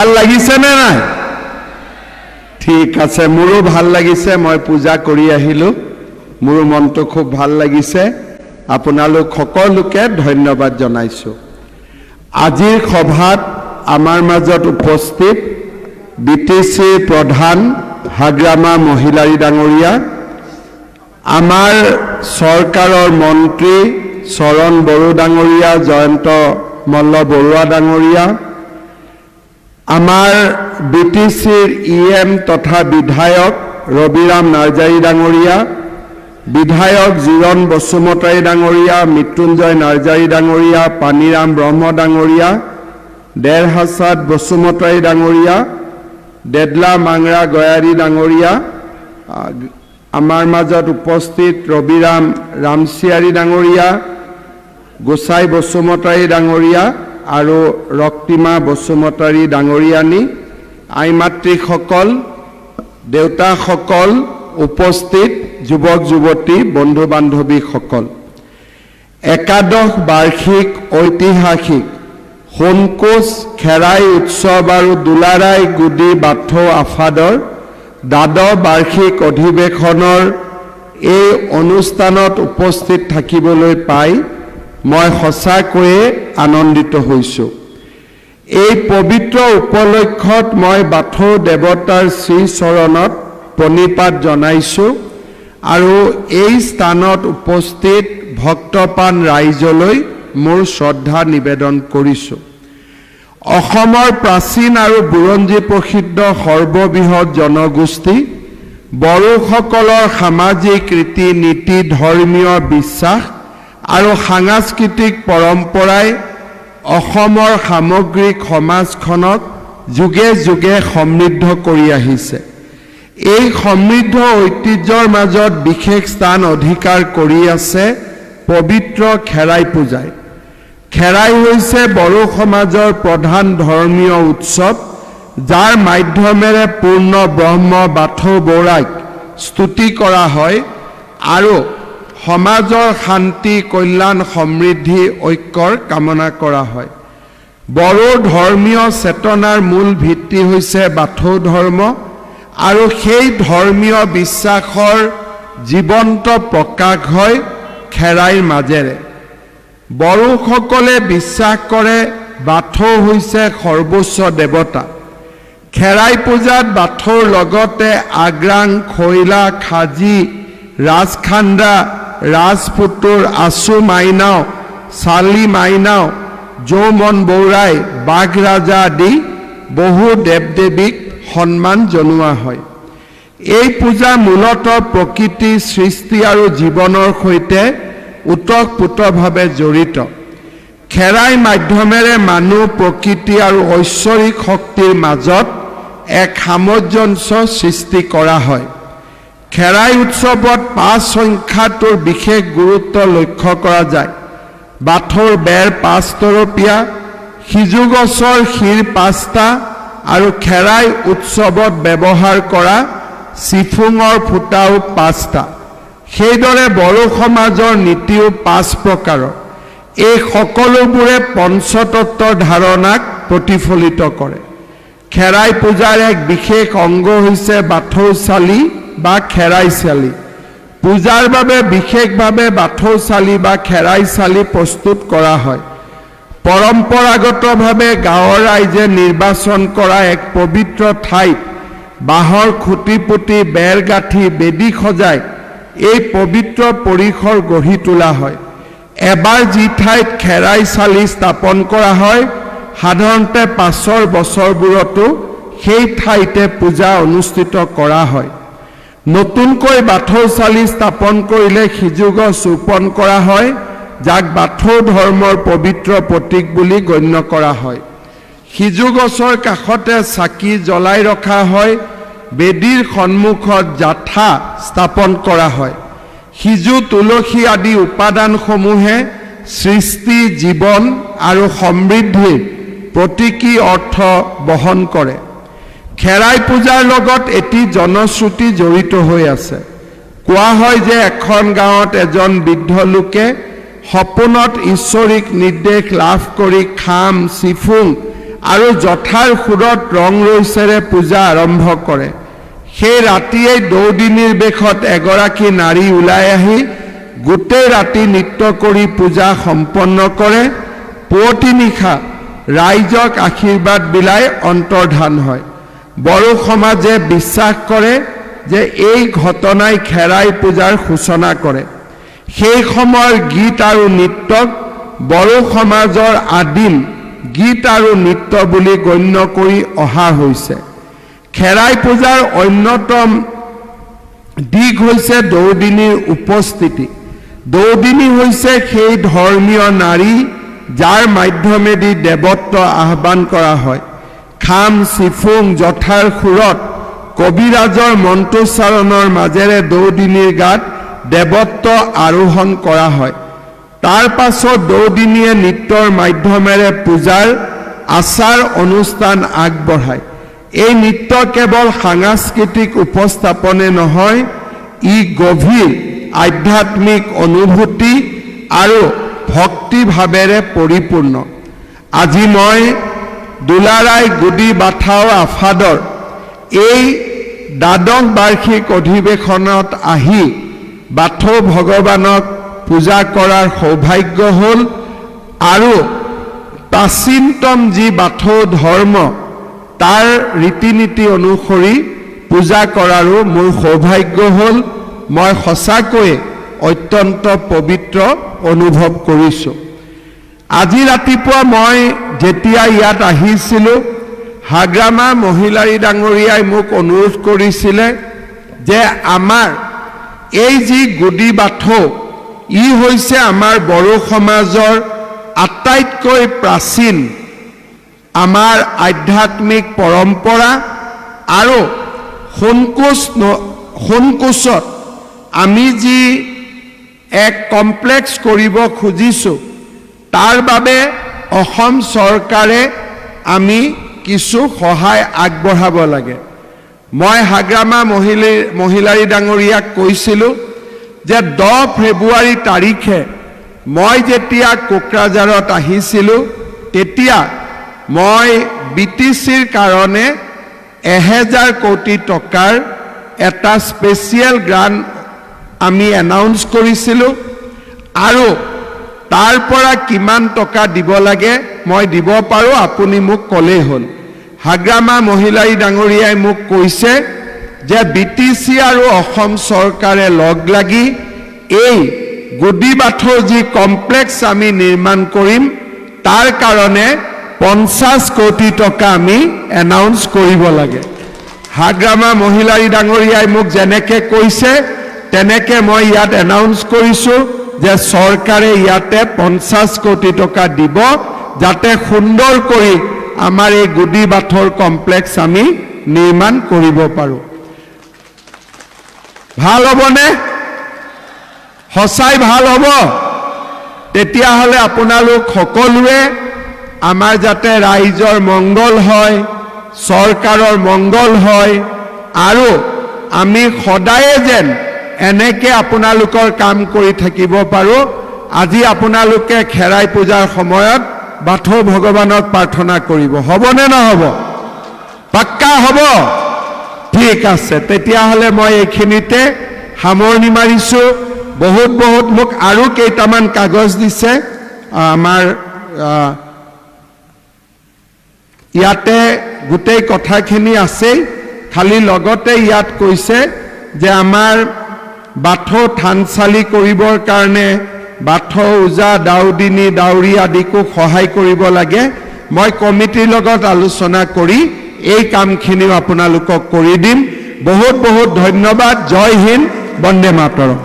ভাল লাগিছে নে নাই? ঠিক আছে, মোৰো ভাল লাগিছে। মই পূজা কৰি আহিলো, মোৰ মনটো খুব ভাল লাগিছে। আপোনালোক সকলোকে ধন্যবাদ জনাইছো। আজিৰ সভাত আমাৰ মাজত উপস্থিত বিটিচি প্ৰধান হাগ্ৰামা মহিলাৰী ডাঙৰীয়া, আমাৰ চৰকাৰৰ মন্ত্ৰী চৰণ বড়ো ডাঙৰীয়া, জয়ন্ত মল্ল বৰুৱা ডাঙৰীয়া, আমাৰ বিটিচিৰ ইএম তথা বিধায়ক ৰবিৰাম নাৰ্জাৰী ডাঙৰীয়া, বিধায়ক জীৰণ বসুমতাৰী ডাঙৰীয়া, মৃত্যুঞ্জয় নাৰ্জাৰী ডাঙৰীয়া, পানীৰাম ব্ৰহ্ম ডাঙৰীয়া, দেৰহাছাদ বসুমতাৰী ডাঙৰীয়া, দেদলা মাংৰা গয়াৰী ডাঙৰীয়া, আমাৰ মাজত উপস্থিত ৰবিৰাম ৰামচিয়াৰী ডাঙৰীয়া, গোসাই বসুমতাৰী ডাঙৰীয়া আৰু ৰক্তিমা বসুমতাৰী ডাঙৰীয়ানী, আই মাতৃসকল, দেউতাসকল, উপস্থিত যুৱক যুৱতী, বন্ধু বান্ধৱীসকল, একাদশ বাৰ্ষিক ঐতিহাসিক সোণকোচ খেৰাই উৎসৱ আৰু দুলাৰাই গুদি বাথৌ আফাদৰ দ্বাদশ বাৰ্ষিক অধিৱেশনৰ এই অনুষ্ঠানত উপস্থিত থাকিবলৈ পাই মই সঁচাকৈয়ে আনন্দিত হৈছোঁ। এই পবিত্ৰ উপলক্ষত মই বাথৌ দেৱতাৰ শ্ৰীচৰণত প্ৰণিপাত জনাইছোঁ আৰু এই স্থানত উপস্থিত ভক্তপ্ৰাণ ৰাইজলৈ মোৰ শ্ৰদ্ধা নিবেদন কৰিছোঁ। অসমৰ প্ৰাচীন আৰু বুৰঞ্জী প্ৰসিদ্ধ সৰ্ববৃহৎ জনগোষ্ঠী বড়োসকলৰ সামাজিক ৰীতি নীতি, ধৰ্মীয় বিশ্বাস আৰু সাংস্কৃতিক পৰম্পৰাই অসমৰ সামগ্ৰিক সমাজখনক যুগে যুগে সমৃদ্ধ কৰি আহিছে। এই সমৃদ্ধ ঐতিহ্যৰ মাজত বিশেষ স্থান অধিকাৰ কৰি আছে পবিত্ৰ খেৰাই পূজাই। খেৰাই হৈছে বড়ো সমাজৰ প্ৰধান ধৰ্মীয় উৎসৱ, যাৰ মাধ্যমেৰে পূৰ্ণ ব্ৰহ্ম বাথৌ বৌৰাক স্তুতি কৰা হয় আৰু সমাজৰ শান্তি, কল্যাণ, সমৃদ্ধি, ঐক্যৰ কামনা কৰা হয়। বড়ো ধৰ্মীয় চেতনাৰ মূল ভিত্তি হৈছে বাথৌ ধৰ্ম আৰু সেই ধৰ্মীয় বিশ্বাসৰ জীৱন্ত প্ৰকাশ হয় খেৰাইৰ মাজেৰে। বড়োসকলে বিশ্বাস কৰে বাথৌ হৈছে সৰ্বোচ্চ দেৱতা। খেৰাই পূজাত বাথৌৰ লগতে আগ্ৰাং, খৈলা, খাজী, ৰাজখান্দা, ৰাজপুতুৰ, আছু মাইনাও, চালি মাইনাও, যৌমন বৌৰাই, বাঘ ৰাজা আদি বহু দেৱ দেৱীক সন্মান জনোৱা হয়। এই পূজা মূলতঃ প্ৰকৃতি, সৃষ্টি আৰু জীৱনৰ সৈতে ওতঃপ্ৰোতভাৱে জড়িত। খেৰাই মাধ্যমেৰে মানুহ, প্ৰকৃতি আৰু ঐশ্বৰিক শক্তিৰ মাজত এক সামঞ্জস্য সৃষ্টি কৰা হয়। খেৰাই উৎসৱত 5 সংখ্যাটোৰ বিশেষ গুৰুত্ব লক্ষ্য কৰা যায়। বাথৌৰ বেৰ 5 তৰপীয়া, সিজু গছৰ শিৰ 5টা আৰু খেৰাই উৎসৱত ব্যৱহাৰ কৰা চিফুঙৰ ফুটাও 5টা। সেইদৰে বড়ো সমাজৰ নীতিও 5 প্ৰকাৰৰ। এই সকলোবোৰে পঞ্চতত্বৰ ধাৰণাক প্ৰতিফলিত কৰে। খেৰাই পূজাৰ এক বিশেষ অংগ হৈছে বাথৌ চালি বা খেৰাই চালি। পূজাৰ বাবে বিশেষভাৱে বাথৌ চালি বা খেৰাই চালি প্ৰস্তুত কৰা হয়। পৰম্পৰাগতভাৱে গাঁৱৰ ৰাইজে নিৰ্বাচন কৰা এক পবিত্ৰ ঠাইত বাঁহৰ খুঁটি পুতি বেৰ গাঁঠি বেদী সজাই এই পবিত্ৰ পৰিসৰ গঢ়ি তোলা হয়। এবাৰ যি ঠাইত খেৰাই চালি স্থাপন কৰা হয়, সাধাৰণতে পাছৰ বছৰবোৰতো সেই ঠাইতে পূজা অনুষ্ঠিত কৰা হয়। নতুনকৈ বাথৌ চালি স্থাপন কৰিলে সিজু গছ ৰোপণ কৰা হয়, যাক বাথৌ ধৰ্মৰ পবিত্ৰ প্ৰতীক বুলি গণ্য কৰা হয়। সিজু গছৰ কাষতে চাকি জ্বলাই ৰখা হয়। বেদীৰ সন্মুখত জাঠা স্থাপন কৰা হয়। সিজু, তুলসী আদি উপাদানসমূহে সৃষ্টি, জীৱন আৰু সমৃদ্ধিৰ প্ৰতীকী অৰ্থ বহন কৰে। খেৰাই পূজাৰ লগত এটি জনশ্ৰুতি জড়িত হৈ আছে। কোৱা হয় যে এখন গাঁৱত এজন বৃদ্ধ লোকে সপোনত ঈশ্বৰিক নিৰ্দেশ লাভ কৰি খাম, চিফুং আৰু জঠাৰ সুৰত ৰং ৰৈছেৰে পূজা আৰম্ভ কৰে। সেই ৰাতিয়েই দৌদিনীৰ বেশত এগৰাকী নাৰী ওলাই আহি গোটেই ৰাতি নৃত্য কৰি পূজা সম্পন্ন কৰে। পুৱতি নিশা ৰাইজক আশীৰ্বাদ বিলাই অন্তৰ্ধান হয়। বড়ো সমাজে বিশ্বাস কৰে যে এই ঘটনাই খেৰাই পূজাৰ সূচনা কৰে। সেই সময়ৰ গীত আৰু নৃত্যক বড়ো সমাজৰ আদিম গীত আৰু নৃত্য বুলি গণ্য কৰি অহা হৈছে। খেৰাই পূজাৰ অন্যতম দিশ হৈছে দৌদিনীৰ উপস্থিতি। দৌদিনী হৈছে সেই ধৰ্মীয় নাৰী যাৰ মাধ্যমেদি দেৱত্ব আহ্বান কৰা হয়। খাম চিফুং জঠাৰ সুৰত কবিৰাজৰ মন্ত্ৰোচ্চাৰণৰ মাজেৰে দৌদিনীৰ গাত দেৱত্ব আৰোহণ কৰা হয়। তাৰ পাছত দৌদিনীয়ে নৃত্যৰ মাধ্যমেৰে পূজাৰ আচাৰ অনুষ্ঠান আগবঢ়ায়। এই নৃত্য কেৱল সাংস্কৃতিক উপস্থাপনে নহয়, ই গভীৰ আধ্যাত্মিক অনুভূতি আৰু ভক্তিভাৱেৰে পৰিপূৰ্ণ। আজি মই দুলাৰাই গুডি বাথাও আফাদৰ এই দ্বাদশ বাৰ্ষিক অধিৱেশনত আহি বাথৌ ভগৱানক পূজা কৰাৰ সৌভাগ্য হ'ল আৰু প্ৰাচীনতম যি বাথৌ ধৰ্ম তাৰ ৰীতি নীতি অনুসৰি পূজা কৰাৰো মোৰ সৌভাগ্য হ'ল। মই সঁচাকৈয়ে অত্যন্ত পবিত্ৰ অনুভৱ কৰিছোঁ। আজি ৰাতিপুৱা মই যেতিয়া ইয়াত আহিছিলোঁ, হাগ্ৰামা মহিলাৰী ডাঙৰীয়াই মোক অনুৰোধ কৰিছিলে যে আমাৰ এই যি গুডি বাথৌ ই হৈছে আমাৰ বড়ো সমাজৰ আটাইতকৈ প্ৰাচীন আমাৰ আধ্যাত্মিক পৰম্পৰা আৰু সোণকোচত আমি যি এক কমপ্লেক্স কৰিব খুজিছোঁ তাৰ বাবে অসম চৰকাৰে আমি কিছু সহায় আগবঢ়াব লাগে। মই হাগ্ৰামা মহিলাৰী ডাঙৰীয়াক কৈছিলোঁ যে 10 ফেব্ৰুৱাৰী তাৰিখে মই যেতিয়া কোকৰাঝাৰত আহিছিলোঁ তেতিয়া মই BTCৰ কাৰণে 1000 কোটি টকাৰ এটা স্পেচিয়েল গ্ৰাণ্ট আমি এনাউন্স কৰিছিলোঁ আৰু তাৰ পৰা কিমান টকা দিব লাগে মই দিব পাৰোঁ, আপুনি মোক ক'লেই হ'ল। হাগ্ৰামা মহিলাৰী ডাঙৰীয়াই মোক কৈছে যে BTC আৰু অসম চৰকাৰে লগ লাগি এই গুডি বাথৌ যি কমপ্লেক্স আমি নিৰ্মাণ কৰিম তাৰ কাৰণে 50 কোটি টকা আমি এনাউন্স কৰিব লাগে। হাগ্ৰামা মহিলাৰী ডাঙৰীয়াই মোক যেনেকৈ কৈছে তেনেকৈ মই ইয়াত এনাউন্স কৰিছোঁ যে চৰকাৰে ইয়াতে 50 কোটি টকা দিব যাতে সুন্দৰ কৰি আমাৰ এই গুডি বাথৌৰ কমপ্লেক্স আমি নিৰ্মাণ কৰিব পাৰোঁ। ভাল হ'বনে? সঁচাই ভাল হ'ব? তেতিয়াহ'লে আপোনালোক সকলোৱে আমাৰ যাতে ৰাইজৰ মংগল হয়, চৰকাৰৰ মংগল হয় আৰু আমি সদায়ে যেন এনেকৈ আপোনালোকৰ কাম কৰি থাকিব পাৰোঁ। আজি আপোনালোকে খেৰাই পূজাৰ সময়ত বাথৌ ভগৱানক প্ৰাৰ্থনা কৰিব, হ'বনে নহ'ব? পাক্কা হ'ব? ঠিক আছে, তেতিয়াহ'লে মই এইখিনিতে সামৰণি মাৰিছোঁ। বহুত মোক আৰু কেইটামান কাগজ দিছে। আমাৰ ইয়াতে গোটেই কথাখিনি আছেই, খালি লগতে ইয়াত কৈছে যে আমাৰ বাথৌ থানচালি কৰিবৰ কাৰণে বাথৌ ওজা দাউদিনী দাউৰী আদিকো সহায় কৰিব লাগে। মই কমিটিৰ লগত আলোচনা কৰি এই কামখিনিও আপোনালোকক কৰি দিম। বহুত ধন্যবাদ। জয় হিন্দ, বন্দে মাতৰম।